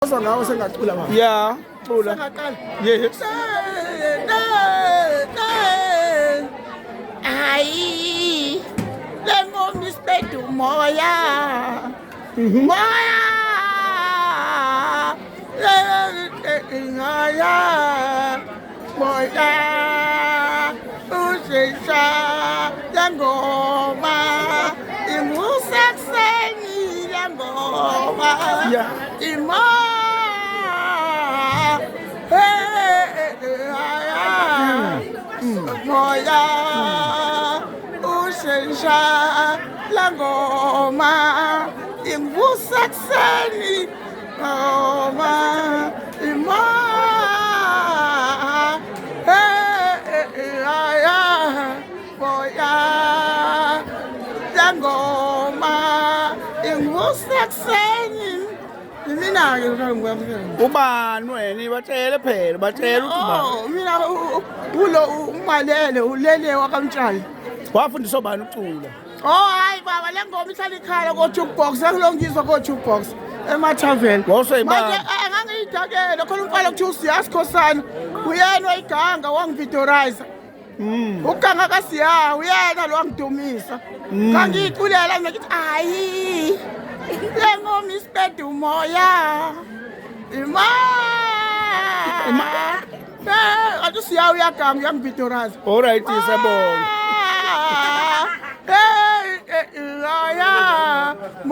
Ngawo sengacula manje. Yeah, cula. Sengaqala. Yes. Hayi. Lengoma isipeda umoya. Moya. Ngaya. Moya. Ushisha lengoma. Imusakseni lengoma. Yeah. Moya ushisha langoma inguvusa kuseni ngoma imoya moya langoma inguvusa kuseni mina-ke Ubani wena batshele phela batshela ukuthi ubani. mina ulo umalele ulele wakamtshali. Wafundiswa ubani ucula? Hayi baba le ngoma ihlala ikhala ko-jukebox engilongiswa ko-jukebox ema-travel. Wawuseyibani? Manje ngangiyidakele khona umfana kuthiwa uSiyazi Khosana uyena wayiganga wangivitorizer. Uganga kaSiya uyena lo wangidumisa. Ngangiyiculela mina ngithi hayi le ngoma isipeda umoya. Athi uSiya uyaganga uyangivitorizer. Alright, siyabonga. Hey,